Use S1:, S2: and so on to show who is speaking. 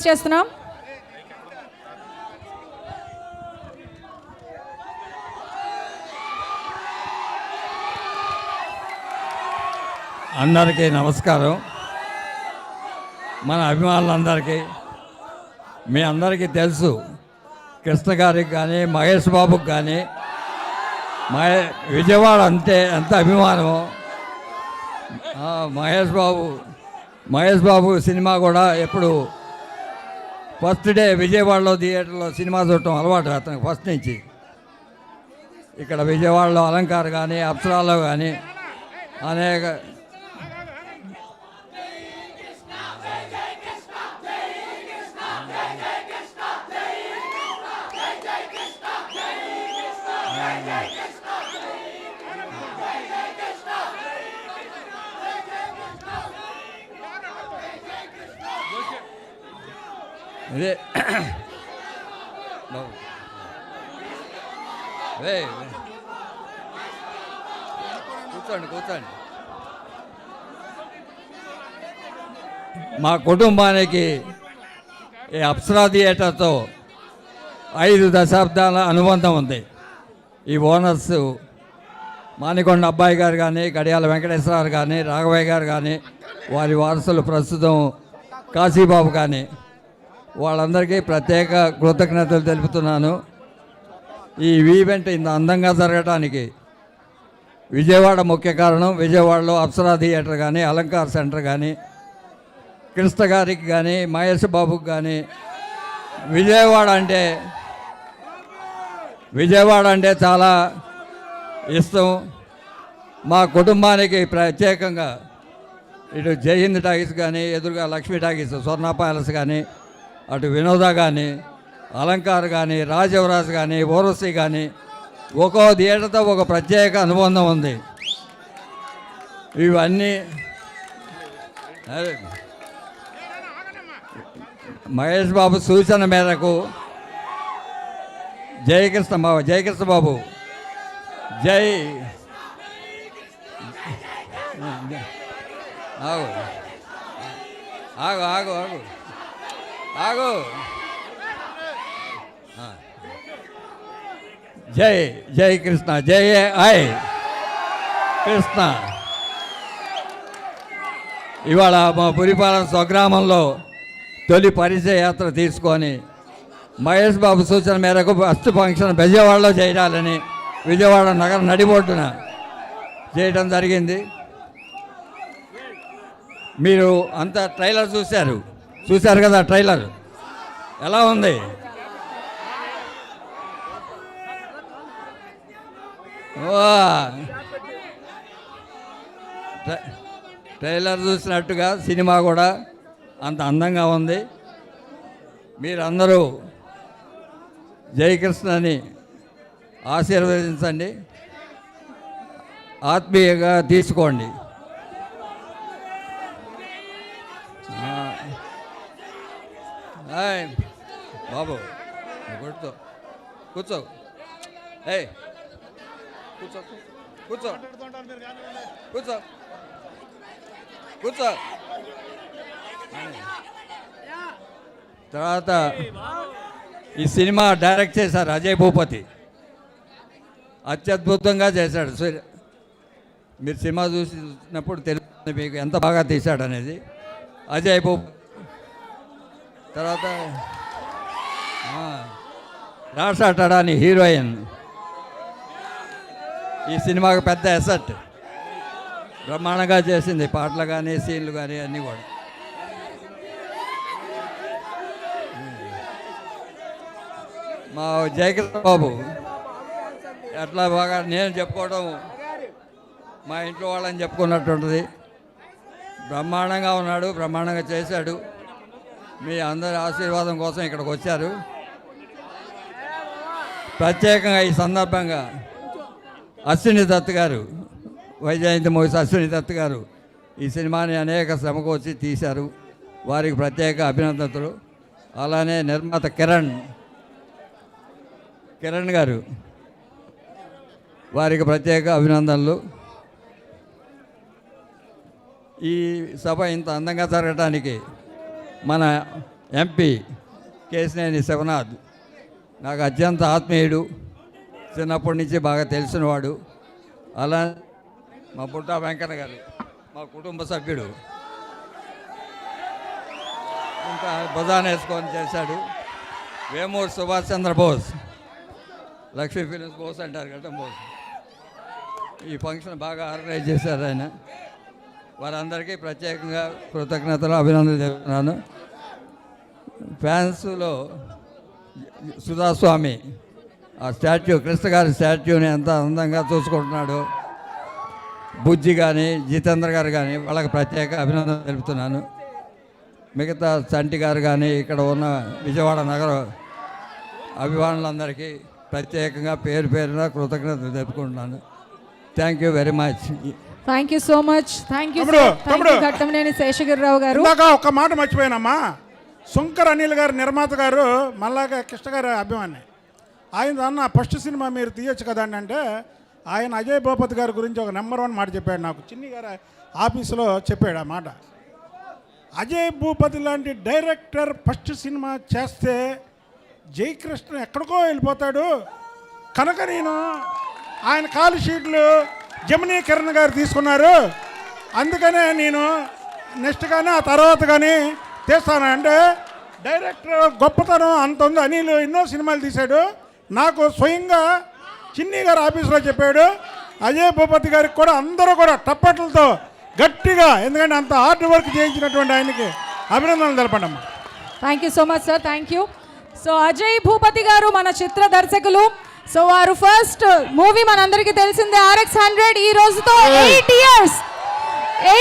S1: చేస్తున్నాం.
S2: అందరికీ నమస్కారం. మన అభిమానులందరికీ మీ అందరికీ తెలుసు, కృష్ణ గారికి కానీ మహేష్ బాబుకి కానీ విజయవాడ అంటే ఎంత అభిమానమో. మహేష్ బాబు సినిమా కూడా ఎప్పుడు ఫస్ట్ డే విజయవాడలో థియేటర్లో సినిమా చూడటం అలవాటు అతనికి ఫస్ట్ నుంచి. ఇక్కడ విజయవాడలో అలంకార్ కానీ అప్సరాలో కానీ అనేక ఇదే కూర్చోండి. మా కుటుంబానికి ఈ అప్సరా థియేటర్తో 5 దశాబ్దాల అనుబంధం ఉంది. ఈ ఓనర్స్ మానికొండ అబ్బాయి గారు కానీ, గడియాల వెంకటేశ్వరరావు కానీ, రాఘవయ్య గారు కానీ, వారి వారసులు ప్రస్తుతం కాశీబాబు కానీ, వాళ్ళందరికీ ప్రత్యేక కృతజ్ఞతలు తెలుపుతున్నాను. ఈ ఈవెంట్ ఇంత అందంగా జరగటానికి విజయవాడ ముఖ్య కారణం. విజయవాడలో అప్సరా థియేటర్ కానీ, అలంకార్ సెంటర్ కానీ, కృష్ణ గారికి కానీ, మహేష్ బాబుకి కానీ విజయవాడ అంటే చాలా ఇష్టం. మా కుటుంబానికి ప్రత్యేకంగా ఇటు జైహింద్ టాకీస్ కానీ, ఎదురుగా లక్ష్మీ టాకీస్, స్వర్ణ ప్యాలెస్ కానీ, అటు వినోద కానీ, అలంకార్ కానీ, రాజవరాజ్ కానీ, ఓరసి కానీ, ఒక్కో థియేటర్తో ఒక ప్రత్యేక అనుబంధం ఉంది. ఇవన్నీ మహేష్ బాబు సూచన మేరకు జయకృష్ణ బాబు జై ఆగు జై కృష్ణ, జై కృష్ణ. ఇవాళ మా పురిపాలెం స్వగ్రామంలో తొలి పరిచయ యాత్ర తీసుకొని మహేష్ బాబు సూచన మేరకు ఫస్ట్ ఫంక్షన్ విజయవాడలో చేయాలని విజయవాడ నగర నడిబొడ్డున చేయడం జరిగింది. మీరు అంతా ట్రైలర్ చూశారు కదా. ట్రైలర్ ఎలా ఉంది? ట్రైలర్ చూసినట్టుగా సినిమా కూడా అంత అందంగా ఉంది. మీరందరూ జయకృష్ణని ఆశీర్వదించండి, ఆత్మీయంగా తీసుకోండి. బాబు కూర్చో. కూర్చో. తర్వాత ఈ సినిమా డైరెక్ట్ చేశారు అజయ్ భూపతి. అత్యద్భుతంగా చేశాడు. మీరు సినిమా చూసినప్పుడు తెలుస్తుంది మీకు ఎంత బాగా తీశాడు అనేది. అజయ్ భూపతి తర్వాత రాషా టడాని హీరోయిన్. ఈ సినిమాకు పెద్ద ఎసెట్, బ్రహ్మాండంగా చేసింది. పాటలు కానీ, సీన్లు కానీ అన్నీ కూడా. మా జయకృష్ణ బాబు ఎట్లా బాగా నేను చెప్పుకోవడం మా ఇంట్లో వాళ్ళని చెప్పుకున్నట్టు ఉంటుంది. బ్రహ్మాండంగా ఉన్నాడు, బ్రహ్మాండంగా చేశాడు. మీ అందరి ఆశీర్వాదం కోసం ఇక్కడికి వచ్చారు. ప్రత్యేకంగా ఈ సందర్భంగా అశ్విని దత్ గారు, వైజయంతి మూవీస్ అశ్విని దత్ గారు ఈ సినిమాని అనేక శ్రమకు వచ్చి తీశారు. వారికి ప్రత్యేక అభినందనలు. అలానే నిర్మాత కిరణ్ గారు, వారికి ప్రత్యేక అభినందనలు. ఈ సభ ఇంత అందంగా జరగడానికి మన ఎంపీ కేశినేని శివనాథ్ నాకు అత్యంత ఆత్మీయుడు, చిన్నప్పటి నుంచి బాగా తెలిసినవాడు. అలా మా బుట్టా వెంకన్న గారు మా కుటుంబ సభ్యుడు, ఇంకా భుజాన వేసుకొని చేశాడు. వేమూరు సుభాష్ చంద్రబోస్, లక్ష్మీ ఫిలిమ్స్ బోస్ అంటారు కదా బోస్, ఈ ఫంక్షన్ బాగా ఆర్గనైజ్ చేశారు ఆయన. వారందరికీ ప్రత్యేకంగా కృతజ్ఞతలు, అభినందనలు చెప్తున్నాను. ఫ్యాన్స్లో సుధాస్వామి ఆ స్టాచ్యూ, కృష్ణ గారి స్టాచ్యూని ఎంత అందంగా చూసుకుంటున్నాడు. బుజ్జి కానీ జితేంద్ర గారు కానీ వాళ్ళకి ప్రత్యేక అభినందనలు తెలుపుతున్నాను. మిగతా చంటి గారు కానీ ఇక్కడ ఉన్న విజయవాడ నగర అభిమానులందరికీ ప్రత్యేకంగా పేరు పేరున కృతజ్ఞతలు తెలుపుకుంటున్నాను. Thank you very much.
S1: Thank you so much. Thank you Ghattamaneni Seshagirirao గారు.
S3: ఇందాక ఒక్క మాట మర్చిపోయానమ్మా. శంకర్ అనిల్ గారు నిర్మాత గారు మళ్ళాగా కృష్ణ గారి అభిమాని. ఆయన అన్న ఫస్ట్ సినిమా మీరు తీయొచ్చు కదండి అంటే ఆయన అజయ్ భూపతి గారి గురించి ఒక నెంబర్ 1 మాట చెప్పాడు. నాకు చిన్ని గారు ఆఫీసులో చెప్పాడు ఆ మాట. అజయ్ భూపతి లాంటి డైరెక్టర్ ఫస్ట్ సినిమా చేస్తే జయకృష్ణ ఎక్కడికో వెళ్ళిపోతాడు కనుక నేను ఆయన కాల్ షీట్లు జమినీ కిరణ్ గారు తీసుకున్నారు, అందుకనే నేను నెక్స్ట్ కానీ ఆ తర్వాత కానీ తీస్తాను అంటే డైరెక్టర్ గొప్పతనం అంత ఉంది. అనిల్ ఎన్నో సినిమాలు తీశాడు. నాకు స్వయంగా చిన్ని గారు ఆఫీసులో చెప్పాడు. అజయ్ భూపతి గారికి కూడా అందరూ కూడా టప్పట్లతో గట్టిగా, ఎందుకంటే అంత హార్డ్ వర్క్ చేయించినటువంటి ఆయనకి అభినందనలు తెలపండి అమ్మా.
S1: Thank you so much sir. Thank you. So Ajay Bhupathi గారు మన చిత్ర దర్శకులు. సో వారు ఫస్ట్ మూవీ మనందరికీ తెలిసిందే RX 100. ఈ రోజుతో 8 years